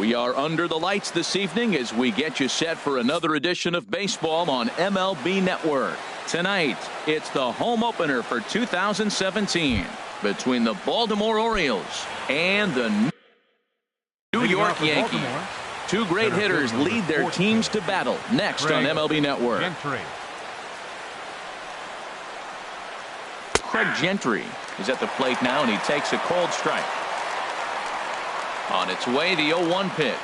We are under the lights this evening as we get you set for another edition of baseball on MLB Network. Tonight, it's the home opener for 2017 between the Baltimore Orioles and the New York Yankees. Two great hitters lead their teams to battle next on MLB Network. Craig Gentry is at the plate now, and he takes a cold strike. On its way, the 0-1 pitch.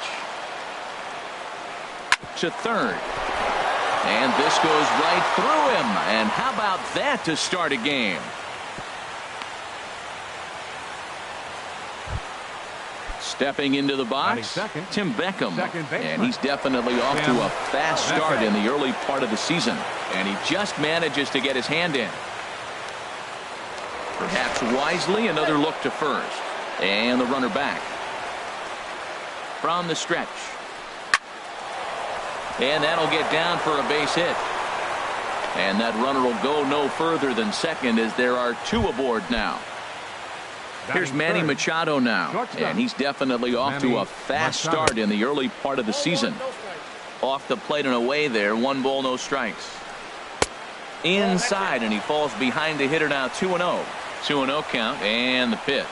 To third. And this goes right through him. And how about that to start a game? Stepping into the box, Tim Beckham. And he's definitely off to a fast start in the early part of the season. And he just manages to get his hand in. Perhaps wisely, another look to first. And the runner back. From the stretch. And that'll get down for a base hit. And that runner will go no further than second as there are two aboard now. Here's Manny Machado now. And he's definitely off to a fast start in the early part of the season. Off the plate and away there. 1 ball, no strikes. Inside, and he falls behind the hitter now. 2-0. 2-0 count, and the pitch.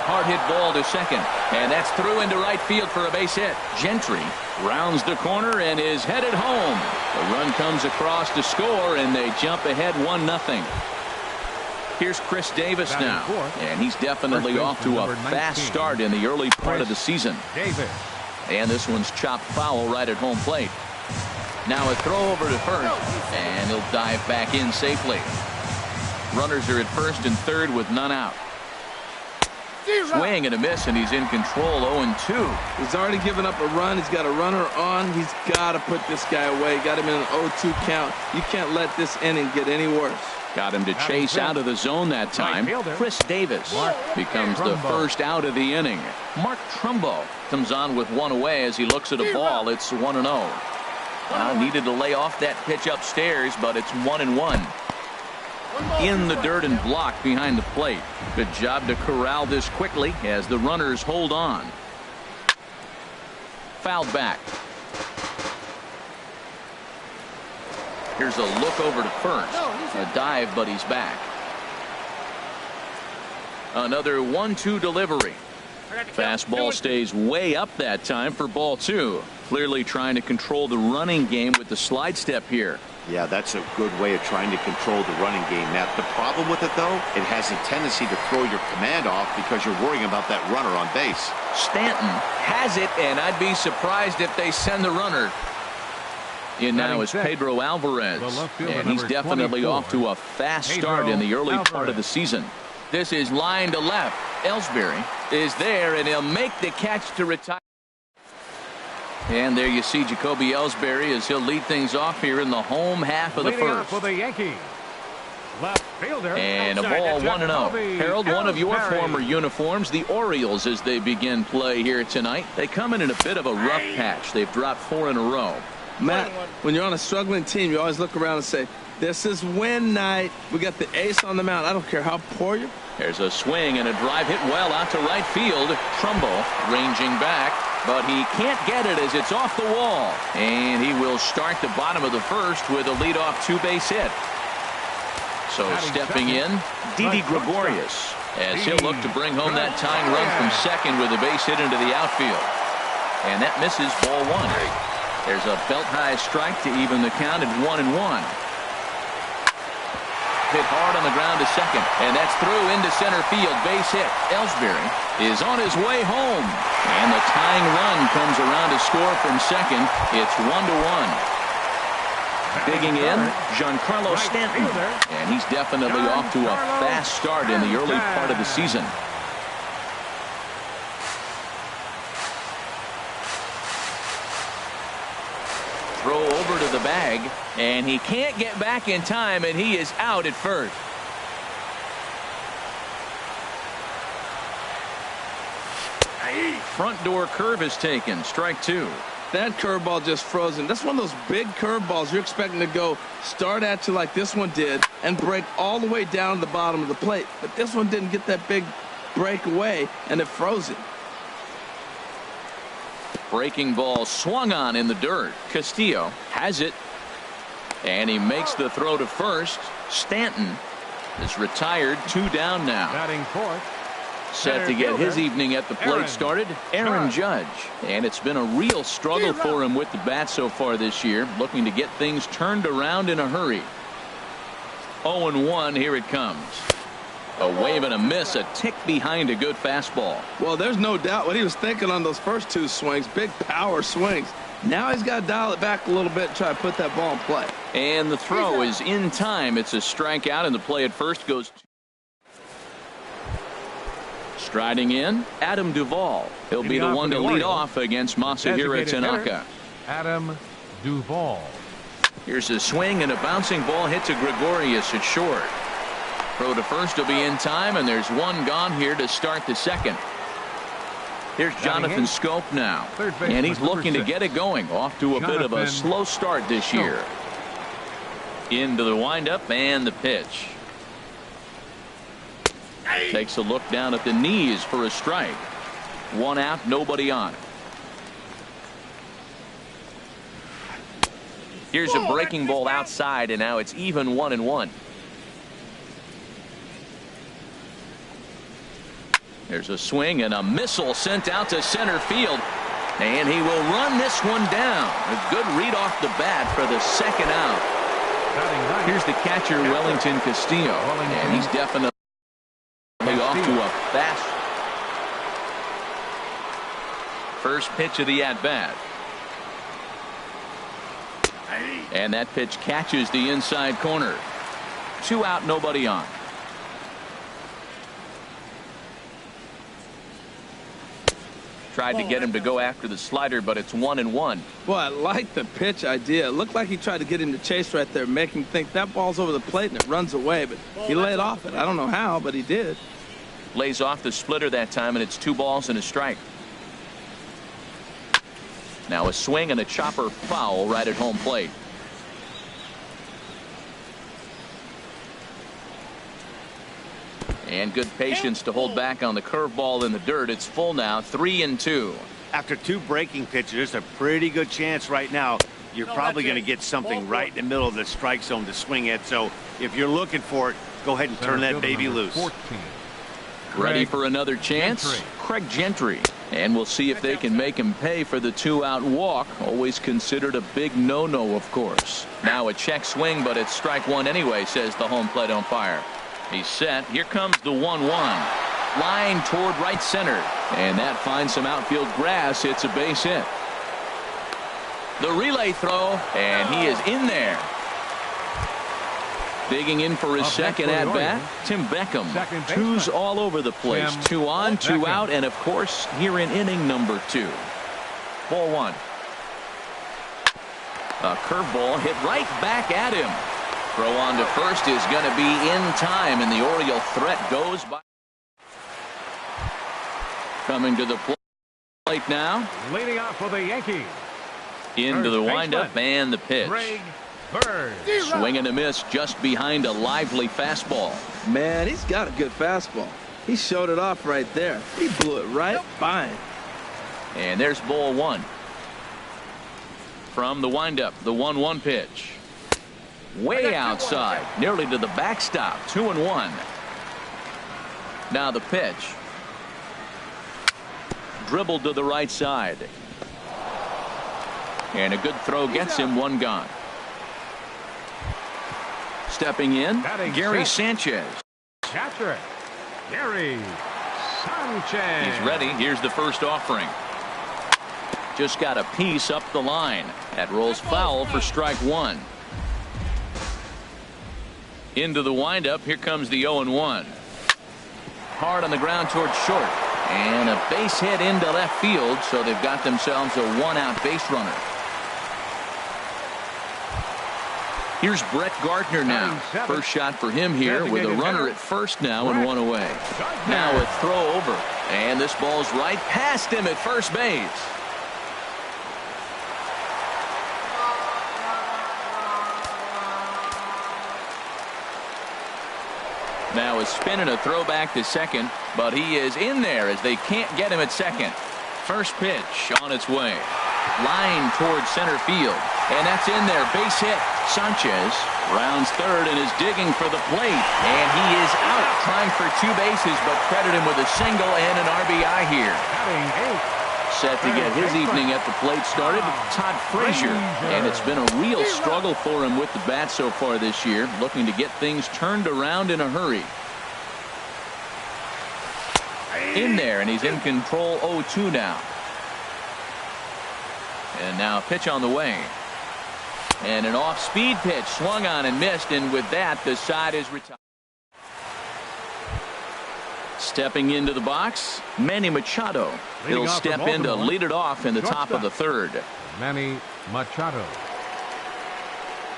Hard hit ball to second, and that's through into right field for a base hit. Gentry rounds the corner and is headed home. The run comes across to score, and they jump ahead 1-0. Here's Chris Davis now, and he's definitely off to a fast start in the early part of the season. And this one's chopped foul right at home plate. Now a throw over to first, and he'll dive back in safely. Runners are at first and third with none out. Swing and a miss, and he's in control. 0-2. He's already given up a run. He's got a runner on. He's got to put this guy away. Got him in an 0-2 count. You can't let this inning get any worse. Got him to chase out of the zone that time. Chris Davis becomes the first out of the inning. Mark Trumbo comes on with one away as he looks at a ball. It's 1-0. Well, needed to lay off that pitch upstairs, but it's 1-1. In the dirt and blocked behind the plate. Good job to corral this quickly as the runners hold on. Fouled back. Here's a look over to first. A dive, but he's back. Another 1-2 delivery. Fastball stays way up that time for ball 2. Clearly trying to control the running game with the slide step here. Yeah, that's a good way of trying to control the running game. Now, the problem with it, though, it has a tendency to throw your command off because you're worrying about that runner on base. Stanton has it, and I'd be surprised if they send the runner. In now is Pedro Alvarez, and he's definitely off to a fast start in the early part of the season. This is line to left. Ellsbury is there, and he'll make the catch to retire. And there you see Jacoby Ellsbury as he'll lead things off here in the home half of the first. For the Yankees. Left fielder, and a ball 1-0. Harold, one of your former uniforms, the Orioles, as they begin play here tonight. They come in a bit of a rough patch. They've dropped 4 in a row. Matt, when you're on a struggling team, you always look around and say, this is win night. We got the ace on the mound. I don't care how poor you. There's a swing and a drive hit well out to right field. Trumbo ranging back, but he can't get it as it's off the wall. And he will start the bottom of the first with a leadoff 2-base hit. So stepping in, Didi Gregorius, as he'll look to bring home that tying run from second with a base hit into the outfield. And that misses ball 1. There's a belt-high strike to even the count at 1-1. Hit hard on the ground to second, and that's through into center field. Base hit. Ellsbury is on his way home, and the tying run comes around to score from second. It's 1-1. Digging in, Giancarlo Stanton, and he's definitely off to a fast start in the early part of the season. Throw over to the bag, and he can't get back in time, and he is out at first. Front door curve is taken. Strike 2. That curveball just frozen. That's one of those big curveballs you're expecting to go start at you like this one did and break all the way down to the bottom of the plate. But this one didn't get that big break away, and it froze it. Breaking ball swung on in the dirt. Castillo has it. And he makes the throw to first. Stanton is retired. 2 down now. Batting fourth. Set to get his evening at the plate started, Aaron Judge. And it's been a real struggle for him with the bat so far this year, looking to get things turned around in a hurry. 0-1, here it comes. A wave and a miss, a tick behind a good fastball. Well, there's no doubt what he was thinking on those first 2 swings. Big power swings. Now he's got to dial it back a little bit and try to put that ball in play. And the throw is in time. It's a strikeout, and the play at first goes to striding in, Adam Duvall. He'll be the one to lead off against Masahiro Tanaka. Adam Duvall. Here's a swing and a bouncing ball hit to Gregorius at short. Throw to first will be in time, and there's one gone here to start the second. Here's Jonathan Scope now, and he's looking to get it going. Off to a bit of a slow start this year. Into the windup and the pitch. Takes a look down at the knees for a strike. 1 out, nobody on. Here's a breaking ball outside, and now it's even 1-1. There's a swing and a missile sent out to center field, and he will run this one down. A good read off the bat for the second out. Here's the catcher, Wellington Castillo, and he's definitely off to a fast first pitch of the at-bat. And that pitch catches the inside corner. 2 out, nobody on. Tried to get him to go after the slider, but it's 1-1. Boy, I like the pitch idea. It looked like he tried to get him to chase right there, make him think that ball's over the plate and it runs away, but he laid off it. I don't know how, but he did. Lays off the splitter that time, and it's 2 balls and a strike. Now a swing and a chopper foul right at home plate. And good patience to hold back on the curveball in the dirt. It's full now, 3-2. After 2 breaking pitches, there's a pretty good chance right now you're probably going to get something right in the middle of the strike zone to swing at. So if you're looking for it, go ahead and turn that baby loose. 14. Ready for another chance? Craig Gentry. And we'll see if they can make him pay for the 2-out walk. Always considered a big no-no, of course. Now a check swing, but it's strike 1 anyway, says the home plate umpire. He's set. Here comes the 1-1. Line toward right center. And that finds some outfield grass. It's a base hit. The relay throw, and he is in there. Digging in for his second at-bat, Tim Beckham. 2's all over the place. 2 on, 2 out, and of course, here in inning number 2. Ball 1. A curveball hit right back at him. Throw on to first is going to be in time, and the Oriole threat goes by. Coming to the plate now. Leading off for the Yankees. Into the windup and the pitch. Swing and a miss just behind a lively fastball. Man, he's got a good fastball. He showed it off right there. He blew it right by him. And there's ball 1. From the windup, the 1-1 pitch. Way outside, nearly to the backstop. 2-1. Now the pitch. Dribbled to the right side. And a good throw gets him 1 gone. Stepping in, Gary Sanchez. Catcher, Gary Sanchez. He's ready. Here's the first offering. Just got a piece up the line. That rolls foul for strike 1. Into the windup. Here comes the 0-1. Hard on the ground towards short. And a base hit into left field, so they've got themselves a 1-out base runner. Here's Brett Gardner now. First shot for him here with a runner at first now and 1 away. Now a throw over. And this ball's right past him at first base. Now a spin and a throw back to second, but he is in there as they can't get him at second. First pitch on its way. Line towards center field. And that's in there. Base hit. Sanchez rounds third and is digging for the plate. And he is out trying for 2 bases, but credit him with a single and an RBI here. Set to get his evening at the plate started, Todd Frazier. And it's been a real struggle for him with the bat so far this year, looking to get things turned around in a hurry. In there, and he's in control 0-2 now. And now a pitch on the way. And an off-speed pitch swung on and missed, and with that, the side is retired. Stepping into the box, Manny Machado. He'll step in to lead it off in the top of the third. Manny Machado.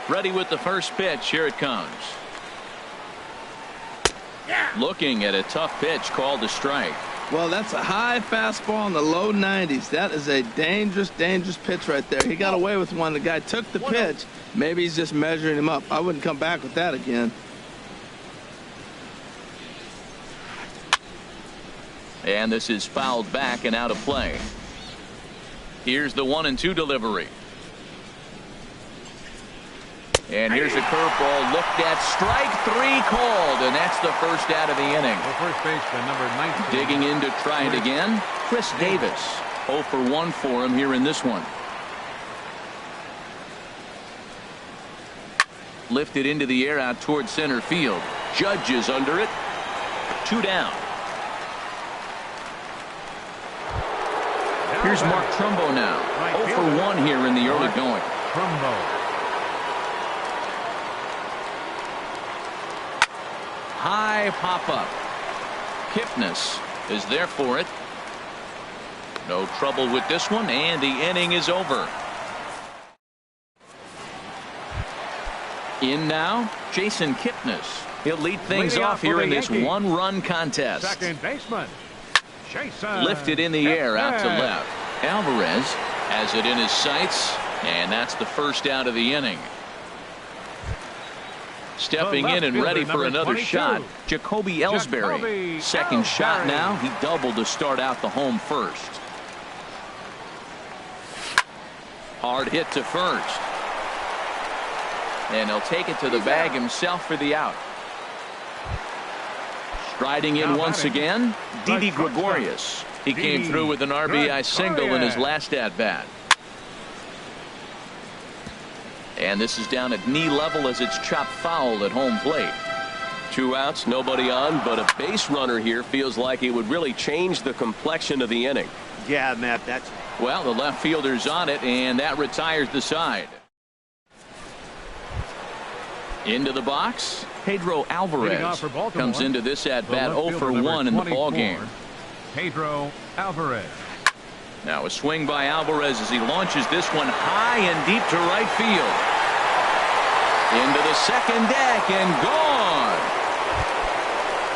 Ready with the first pitch. Here it comes. Looking at a tough pitch called a strike. Well, that's a high fastball in the low 90s. That is a dangerous, dangerous pitch right there. He got away with one. The guy took the pitch. Maybe he's just measuring him up. I wouldn't come back with that again. And this is fouled back and out of play. Here's the 1-2 delivery. And here's a curveball looked at. Strike 3 called, and that's the first out of the inning. The first baseman, number 19. Digging in to try it again. Chris Davis. 0 for 1 for him here in this one. Lifted into the air out towards center field. Judge is under it. 2 down. Here's Mark Trumbo now. 0 for 1 here in the early going. Trumbo. High pop-up. Kipnis is there for it. No trouble with this one, and the inning is over. In now, Jason Kipnis. He'll lead things off here in this 1-run contest. Second baseman, Jason. Lifted in the air out to left. Alvarez has it in his sights, and that's the first out of the inning. Stepping in and ready for another 22. shot, Jacoby Ellsbury. Second shot now. He doubled to start out the home first. Hard hit to first. And he'll take it to the bag himself for the out. Striding in once again, Didi Gregorius. He came through with an RBI single in his last at-bat. And this is down at knee level as it's chopped foul at home plate. 2 outs, nobody on, but a base runner here feels like it would really change the complexion of the inning. Yeah, Matt, that's... Well, the left fielder's on it, and that retires the side. Into the box, Pedro Alvarez comes into this at-bat 0 for 1 in the ballgame. Pedro Alvarez. Now a swing by Alvarez as he launches this one high and deep to right field. Into the second deck and gone.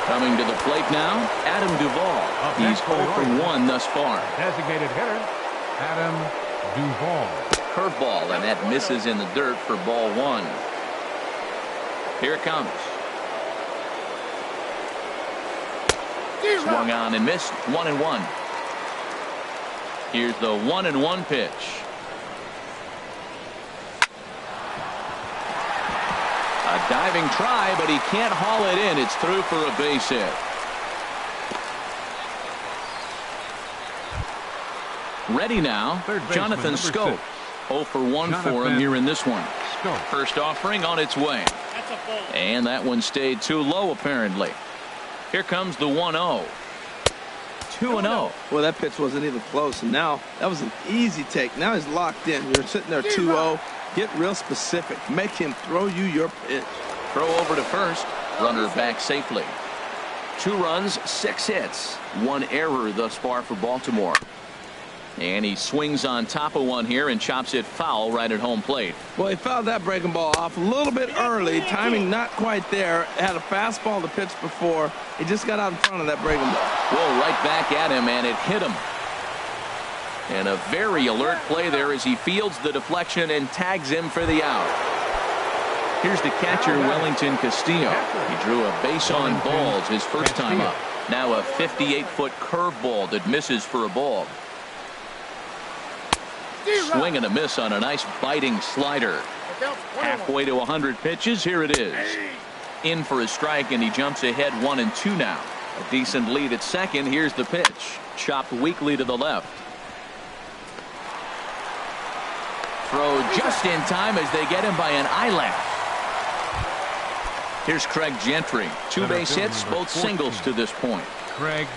Coming to the plate now, Adam Duvall. He's 0 for 1 thus far. Designated hitter, Adam Duvall. Curveball, and that misses in the dirt for ball 1. Here it comes. Swung on and missed. 1-1. Here's the 1-1 pitch. A diving try, but he can't haul it in. It's through for a base hit. Ready now, Jonathan Scope. 0 for 1 for him here in this one. First offering on its way. And that one stayed too low apparently. Here comes the 1-0. 2-0. Well, that pitch wasn't even close, and now that was an easy take. Now he's locked in. You're sitting there 2-0. Get real specific. Make him throw you your pitch. Throw over to first. Runner back safely. 2 runs, 6 hits. 1 error thus far for Baltimore. And he swings on top of one here and chops it foul right at home plate. Well, he fouled that breaking ball off a little bit early. Timing not quite there. Had a fastball to pitch before. He just got out in front of that breaking ball. Whoa, right back at him, and it hit him. And a very alert play there as he fields the deflection and tags him for the out. Here's the catcher, Wellington Castillo. He drew a base on balls his first time up. Now a 58-foot curveball that misses for a ball. Swing and a miss on a nice biting slider. Halfway to 100 pitches. Here it is. In for a strike, and he jumps ahead 1-2 now. A decent lead at second. Here's the pitch. Chopped weakly to the left. Throw just in time as they get him by an eyelash. Here's Craig Gentry. Two base hits, both singles to this point. Craig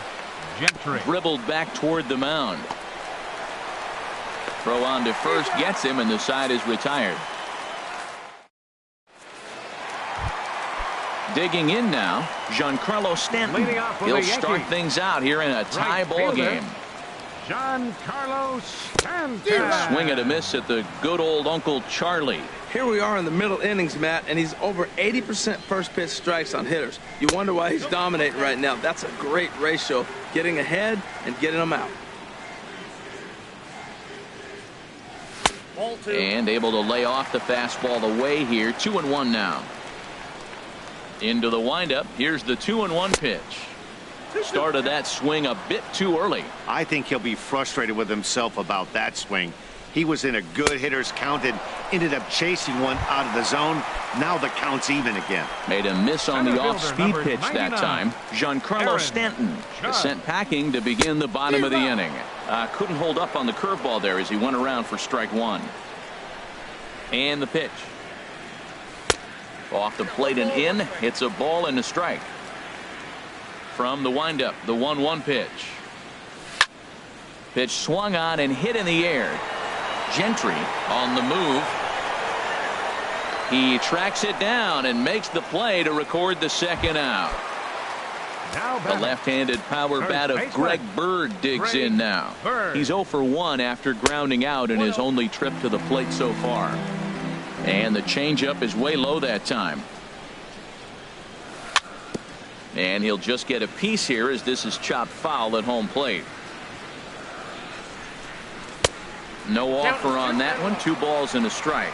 Gentry. Dribbled back toward the mound. Throw on to first gets him, and the side is retired. Digging in now, Giancarlo Stanton. He'll start things out here in a tie ball game. Giancarlo Stanton. Swing and a miss at the good old Uncle Charlie. Here we are in the middle innings, Matt, and he's over 80% first pitch strikes on hitters. You wonder why he's dominating right now. That's a great ratio, getting ahead and getting them out. And able to lay off the fastball away here. 2-1 now. Into the windup. Here's the 2-1 pitch. Started that swing a bit too early. I think he'll be frustrated with himself about that swing. He was in a good hitter's count and ended up chasing one out of the zone. Now the count's even again. Made a miss on the off-speed pitch that time. Giancarlo Stanton is sent packing to begin the bottom of the inning. Couldn't hold up on the curveball there as he went around for strike one. And the pitch. Off the plate and in. It's a ball and a strike. From the windup, the 1-1 pitch. Pitch swung on and hit in the air. Gentry on the move. He tracks it down and makes the play to record the second out. The left-handed power bat of Greg Bird digs in now. He's 0 for 1 after grounding out in his only trip to the plate so far. And the changeup is way low that time. And he'll just get a piece here as this is chopped foul at home plate. No offer on that one. 2 balls and a strike.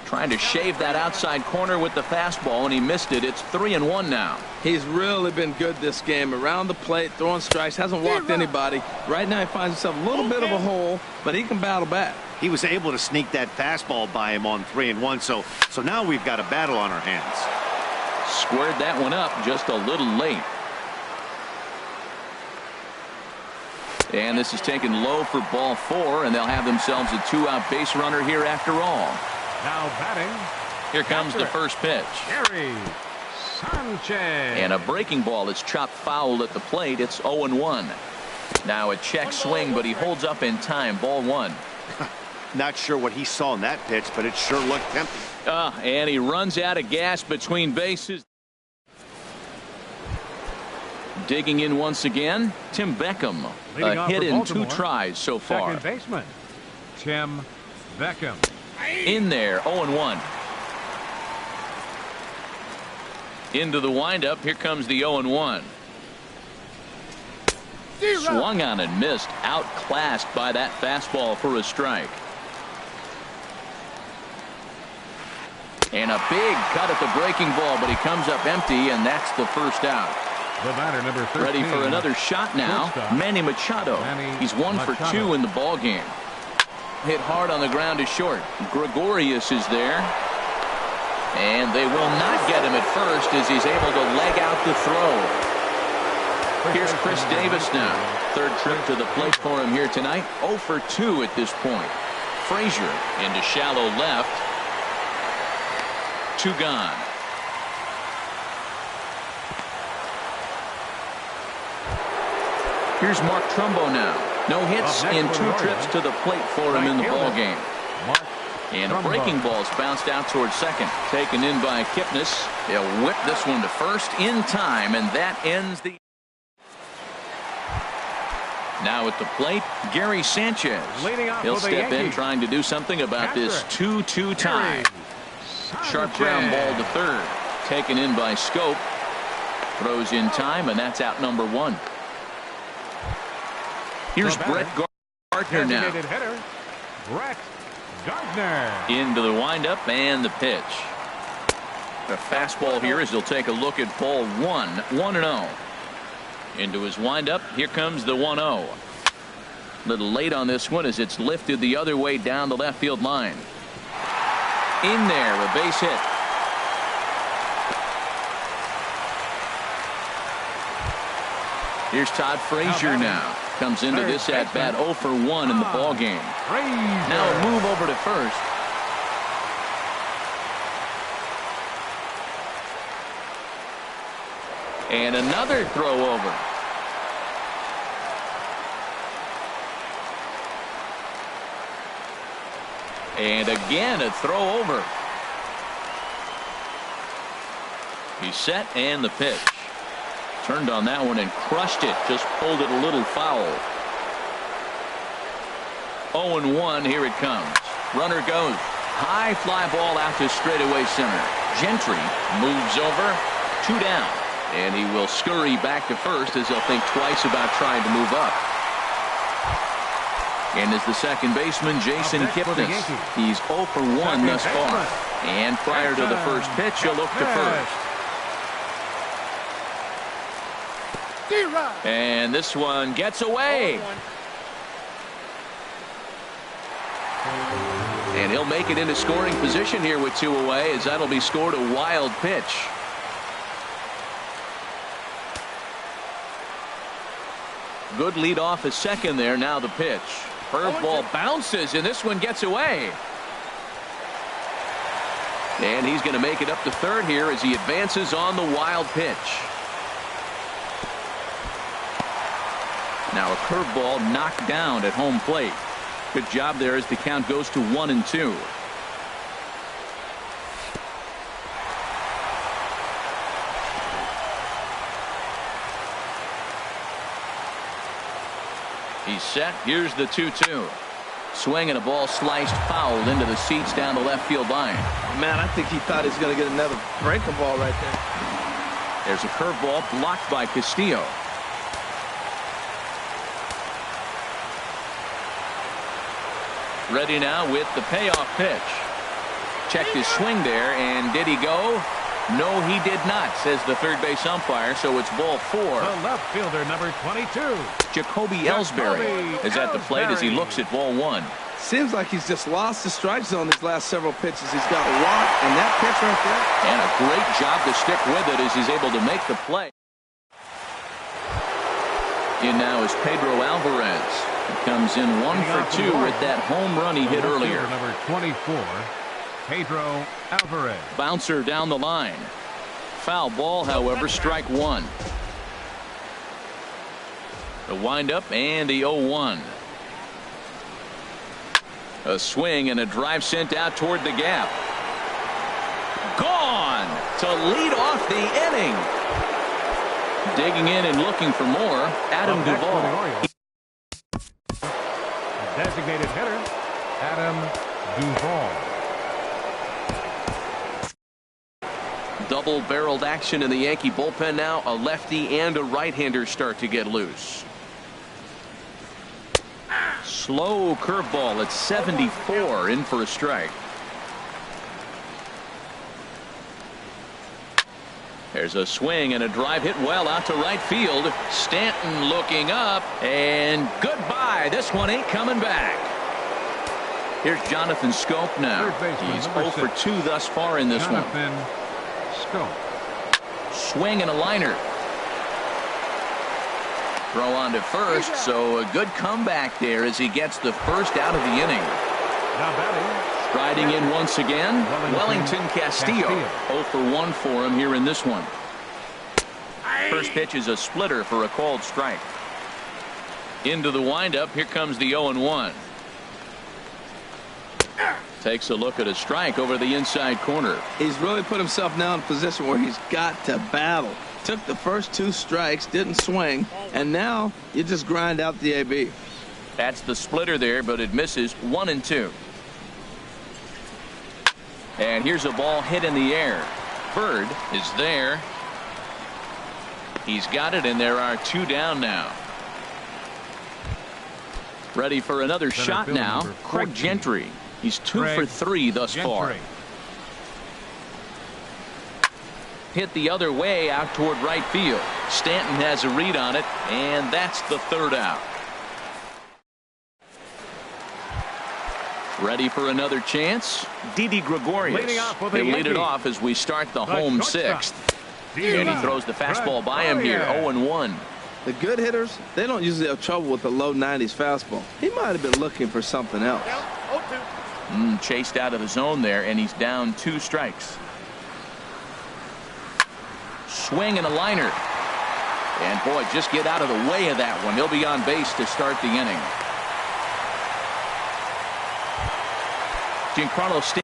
Trying to shave that outside corner with the fastball, and he missed it. It's 3-1 now. He's really been good this game. Around the plate, throwing strikes, hasn't walked anybody. Right now he finds himself a little bit of a hole, but he can battle back. He was able to sneak that fastball by him on 3-1, so now we've got a battle on our hands. Squared that one up just a little late. And this is taken low for ball 4, and they'll have themselves a 2-out base runner here after all. Now batting. Here comes the first pitch. Gary Sanchez. And a breaking ball is chopped foul at the plate. It's 0-1. Now a check swing, but he holds up in time. Ball 1. Not sure what he saw in that pitch, but it sure looked tempting. And he runs out of gas between bases. Digging in once again, Tim Beckham. A hit in 2 tries so far. Second baseman, Tim Beckham. In there, 0-1. Into the windup. Here comes the 0-1. Swung on and missed. Outclassed by that fastball for a strike. And a big cut at the breaking ball, but he comes up empty, and that's the first out. The batter, number 13. Ready for another shot now. Manny Machado. He's 1 for 2 in the ball game. Hit hard on the ground to short. Gregorius is there. And they will not get him at first as he's able to leg out the throw. Here's Chris Davis now. Third trip to the plate for him here tonight. 0 for 2 at this point. Frazier into shallow left. 2 gone. Here's Mark Trumbo now. No hits in 2 trips to the plate for him in the ball game. And a breaking ball's bounced out towards second. Taken in by Kipnis. They'll whip this one to first in time, and that ends the... Now at the plate, Gary Sanchez. He'll step in trying to do something about this 2-2 tie. Sharp ground ball to third. Taken in by Scope. Throws in time, and that's out number 1. Here's Brett Gardner now. Brett Gardner. Into the windup and the pitch. The fastball here as he'll take a look at ball 1. 1-0. Into his windup. Here comes the 1-0. Little late on this one as it's lifted the other way down the left field line. In there, a base hit. Here's Todd Frazier now. Comes into this at bat 0 for 1 in the ball game. Now a move over to first. And another throw over. And again a throw over. He's set and the pitch. Turned on that one and crushed it. Just pulled it a little foul. 0-1. Here it comes. Runner goes. High fly ball out to straightaway center. Gentry moves over. 2 down. And he will scurry back to first as he'll think twice about trying to move up. And as the second baseman, Jason Kipnis. He's 0 for 1 thus far. And prior to the first pitch, he'll look to first. And this one gets away. And he'll make it into scoring position here with 2 away, as that'll be scored a wild pitch. Good lead off a second there. Now the pitch. Curveball bounces, and this one gets away. And he's going to make it up to third here as he advances on the wild pitch. Now a curveball knocked down at home plate. Good job there as the count goes to 1-2. He's set. Here's the 2-2. Swing and a ball sliced foul into the seats down the left field line. Man, I think he thought he was going to get another breaking ball right there. There's a curveball blocked by Castillo. Ready now with the payoff pitch. Checked his swing there, and did he go? No, he did not, says the third base umpire, so it's ball 4. The left fielder, number 22. Jacoby Ellsbury is at the plate as he looks at ball 1. Seems like he's just lost the strike zone these last several pitches. He's got a walk, and that pitch right there. And a great job to stick with it as he's able to make the play. In now is Pedro Alvarez. He comes in 1 for 2 with that home run he hit earlier. Number 24, Pedro Alvarez. Bouncer down the line. Foul ball, however, strike 1. The windup and the 0-1. A swing and a drive sent out toward the gap. Gone to lead off the inning. Digging in and looking for more, Adam Duvall. Designated hitter, Adam Duvall. Double-barreled action in the Yankee bullpen now. A lefty and a right-hander start to get loose. Slow curveball at 74, in for a strike. There's a swing and a drive hit well out to right field. Stanton looking up, and goodbye. This one ain't coming back. Here's Jonathan Scope now. He's 0 for 2 thus far in this one. Scope. Swing and a liner. Throw on to first, so a good comeback there as he gets the first out of the inning. Now batting. Striding in once again, Wellington Castillo. 0 for 1 for him here in this one. First pitch is a splitter for a called strike. Into the windup. Here comes the 0-1. Takes a look at a strike over the inside corner. He's really put himself now in a position where he's got to battle. Took the first 2 strikes, didn't swing, and now you just grind out the AB. That's the splitter there, but it misses. 1-2. And here's a ball hit in the air. Bird is there. He's got it, and there are 2 down now. Ready for another shot now. Craig Gentry. He's 2 for 3 thus far. hit the other way out toward right field. Stanton has a read on it, and that's the third out. Ready for another chance? Didi Gregorius. He'll lead it off as we start the home sixth. And he throws the fastball by him here, 0-1. The good hitters, they don't usually have trouble with the low 90s fastball. He might have been looking for something else. Chased out of the zone there, and he's down 2 strikes. Swing and a liner. And boy, just get out of the way of that one. He'll be on base to start the inning. Giancarlo Stanton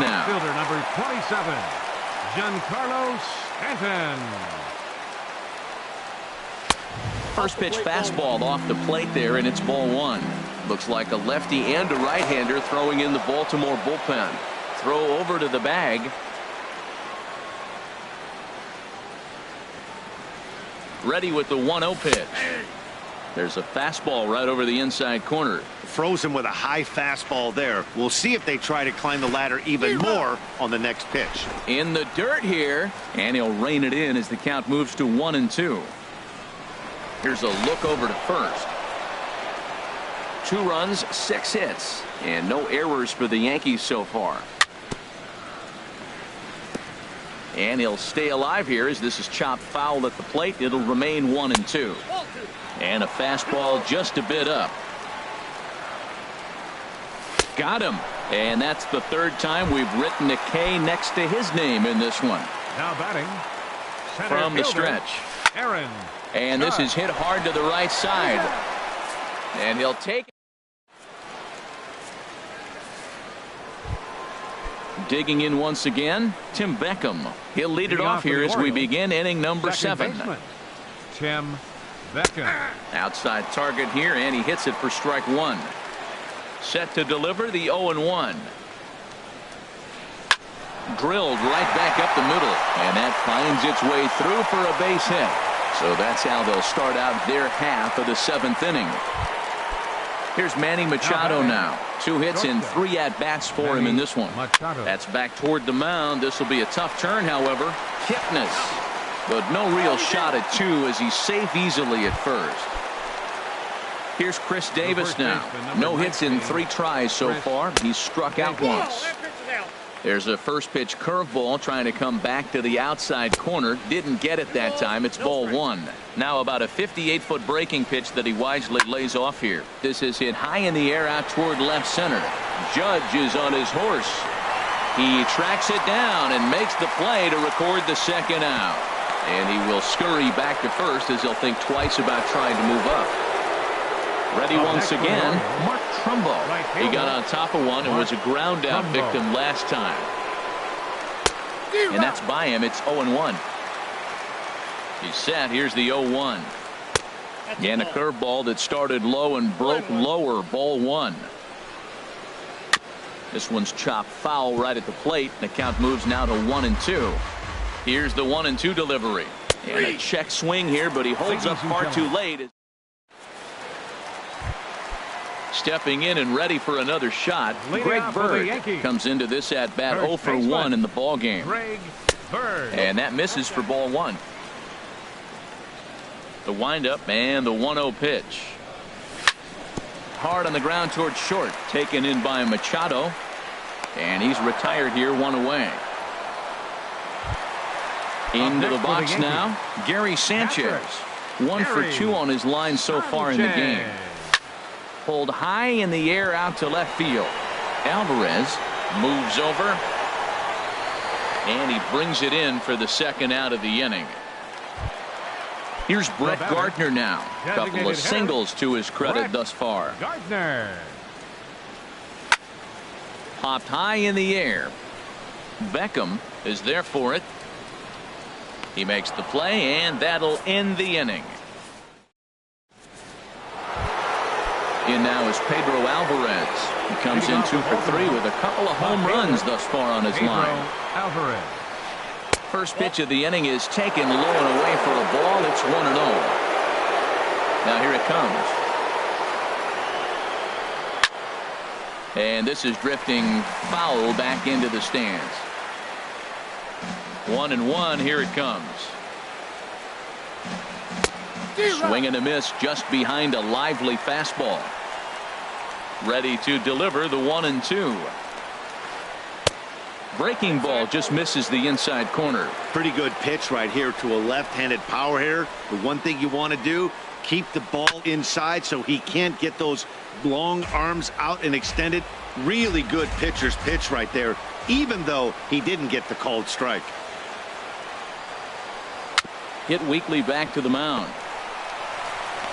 now. Fielder number 27, Giancarlo Stanton. First pitch fastball off the plate there, and it's ball 1. Looks like a lefty and a right-hander throwing in the Baltimore bullpen. Throw over to the bag. Ready with the 1-0 pitch. There's a fastball right over the inside corner. Frozen with a high fastball there. We'll see if they try to climb the ladder even more on the next pitch. In the dirt here, and he'll rein it in as the count moves to 1-2. Here's a look over to first. 2 runs, 6 hits, and no errors for the Yankees so far. And he'll stay alive here as this is chopped foul at the plate. It'll remain 1-2. And a fastball just a bit up. Got him. And that's the 3rd time we've written a K next to his name in this one. Now batting, from the stretch. Aaron. And this is hit hard to the right side. And he'll take it. Digging in once again, Tim Beckham. He'll lead it off here as we begin inning number 7. Tim Beckham. Outside target here, and he hits it for strike 1. Set to deliver the 0-1. Drilled right back up the middle, and that finds its way through for a base hit. So that's how they'll start out their half of the 7th inning. Here's Manny Machado now. 2 hits and 3 at-bats for him in this one. That's back toward the mound. This will be a tough turn, however. Kipnis, but no real shot at 2 as he's safe easily at first. Here's Chris Davis now. No hits in 3 tries so far. He's struck out once. There's a first pitch curveball trying to come back to the outside corner. Didn't get it that time. It's ball 1. Now about a 58-foot breaking pitch that he wisely lays off here. This is hit high in the air out toward left center. Judge is on his horse. He tracks it down and makes the play to record the 2nd out. And he will scurry back to first as he'll think twice about trying to move up. Ready once again, Mark Trumbo. He got on top of one and was a ground out victim last time. And that's by him. It's 0-1. He's set. Here's the 0-1. And a curveball that started low and broke lower. Ball 1. This one's chopped foul right at the plate. The count moves now to 1-2. Here's the 1-2 delivery. And a check swing here, but he holds up far too late. Stepping in and ready for another shot, Greg Bird comes into this at bat 0 for 1 in the ball game. And that misses for ball 1. The windup and the 1-0 pitch. Hard on the ground towards short, taken in by Machado, and he's retired here, 1 away. Into the box now, Gary Sanchez. 1 for 2 on his line so far in the game. Pulled high in the air out to left field. Alvarez moves over, and he brings it in for the 2nd out of the inning. Here's Brett Gardner now. A couple of singles to his credit thus far. Gardner. Popped high in the air. Beckham is there for it. He makes the play, and that'll end the inning. In now is Pedro Alvarez. He comes in 2 for 3 with a couple of home runs thus far on his line. Alvarez. First pitch of the inning is taken low and away for a ball. It's 1-0. Now here it comes. And this is drifting foul back into the stands. 1-1. Here it comes. Swing and a miss just behind a lively fastball. Ready to deliver the 1-2. Breaking ball just misses the inside corner. Pretty good pitch right here to a left-handed power hitter. The one thing you want to do, keep the ball inside so he can't get those long arms out and extended. Really good pitcher's pitch right there, even though he didn't get the called strike. Hit weakly back to the mound.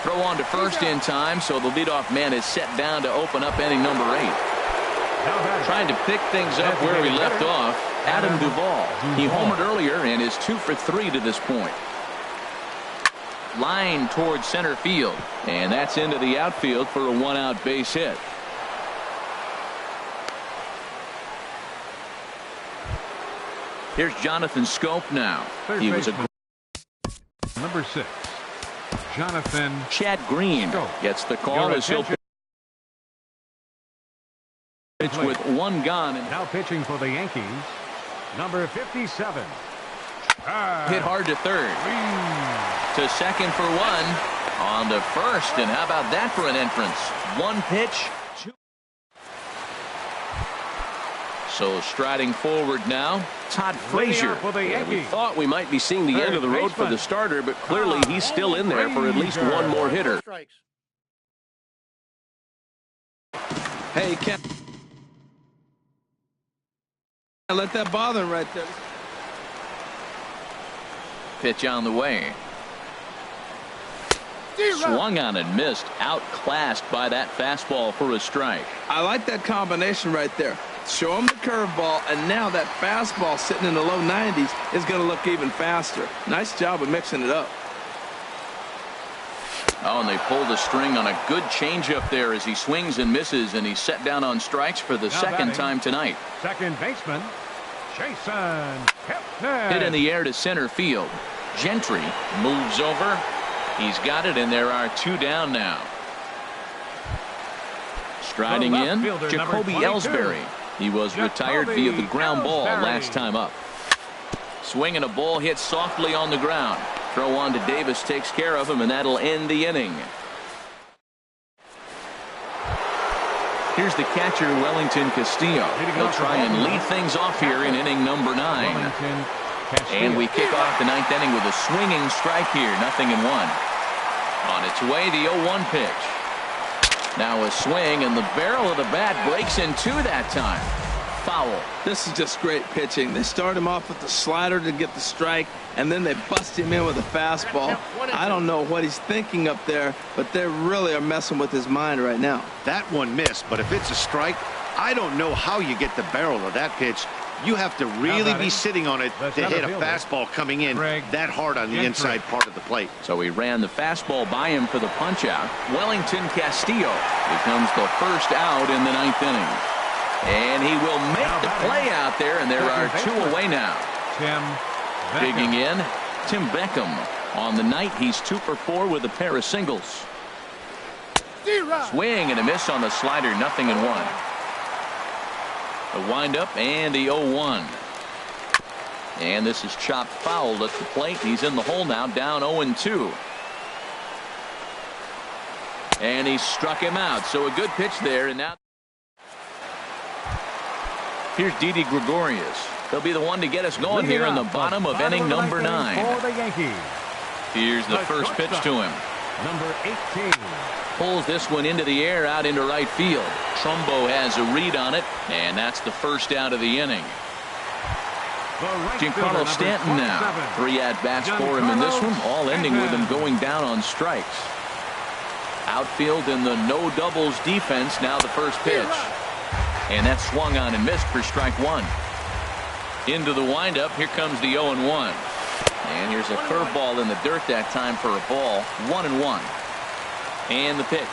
Throw on to first in time, so the leadoff man is set down to open up inning number 8. Trying to pick things up where we left off, Adam Duvall. He homered earlier and is 2 for 3 to this point. Line towards center field, and that's into the outfield for a 1-out base hit. Here's Jonathan Scope now. He was a number 6, Jonathan. Chad Green gets the call as he'll pitch with 1 gone. Now pitching for the Yankees, number 57. Hit hard to third. To second for 1. On to first, and how about that for an entrance? 1 pitch. 2. So striding forward now, Todd Frazier. We thought we might be seeing the end of the road for the starter, but clearly he's still in there for at least 1 more hitter. Hey, can't let that bother him right there. Pitch on the way. Swung on and missed. Outclassed by that fastball for a strike. I like that combination right there. Show him the curveball, and now that fastball sitting in the low 90s is going to look even faster. Nice job of mixing it up. Oh, and they pulled the string on a good changeup there as he swings and misses, and he's set down on strikes for the second time tonight. Second baseman, Jason Kipnis. Hit in the air to center field. Gentry moves over. He's got it, and there are 2 down now. Striding in, Jacoby Ellsbury. He was retired via the ground ball last time up. Swinging a ball hit softly on the ground. Throw on to Davis takes care of him, and that'll end the inning. Here's the catcher, Wellington Castillo. He'll try and lead things off here in inning number 9. And we kick off the 9th inning with a swinging strike here, 0-1. On its way, the 0-1 pitch. Now a swing, and the barrel of the bat breaks in 2 that time. Foul. This is just great pitching. They start him off with the slider to get the strike, and then they bust him in with a fastball. I don't know what he's thinking up there, but they really are messing with his mind right now. That one missed, but if it's a strike, I don't know how you get the barrel of that pitch. You have to really be sitting on it to hit a fastball coming in that hard on the inside part of the plate. So he ran the fastball by him for the punch-out. Wellington Castillo becomes the first out in the 9th inning. And he will make the play out there, and there are 2 away now. Digging in, Tim Beckham. On the night, he's 2 for 4 with a pair of singles. Swing and a miss on the slider, 0-1. The windup and the 0-1. And this is chopped foul at the plate. He's in the hole now, down 0-2. And he struck him out. So a good pitch there. And now here's Didi Gregorius. He'll be the one to get us going here in the bottom of inning number 9. Here's the first pitch to him. Number 18. Pulls this one into the air out into right field. Trumbo has a read on it, and that's the first out of the inning. Giancarlo Stanton now. 3 at-bats for him in this one, all ending with him going down on strikes. Outfield in the no doubles defense, now the first pitch. And that swung on and missed for strike 1. Into the windup, here comes the 0-1. And here's a curveball in the dirt that time for a ball. 1-1. And the pitch.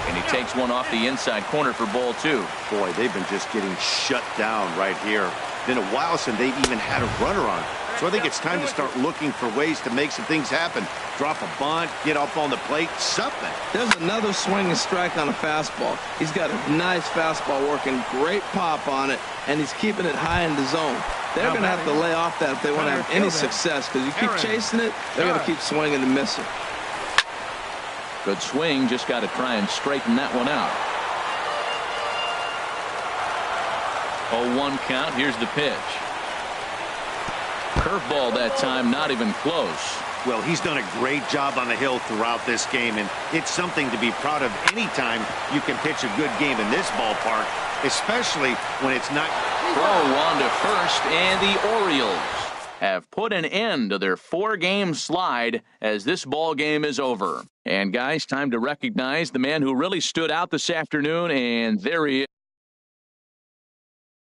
And he takes one off the inside corner for ball 2. Boy, they've been just getting shut down right here. Been a while since they've even had a runner on. So I think it's time to start looking for ways to make some things happen. Drop a bunt, get up on the plate, something. There's another swing and strike on a fastball. He's got a nice fastball working, great pop on it, and he's keeping it high in the zone. They're going to have to lay off that if they want to have any success, because you keep chasing it, they're going to keep swinging and missing. Good swing, just got to try and straighten that one out. 0-1 count. Here's the pitch. Curveball that time, not even close. Well, he's done a great job on the hill throughout this game, and it's something to be proud of anytime you can pitch a good game in this ballpark, especially when it's not. Throw on to first, and the Orioles have put an end to their 4-game slide as this ball game is over. And guys, time to recognize the man who really stood out this afternoon, and there he is.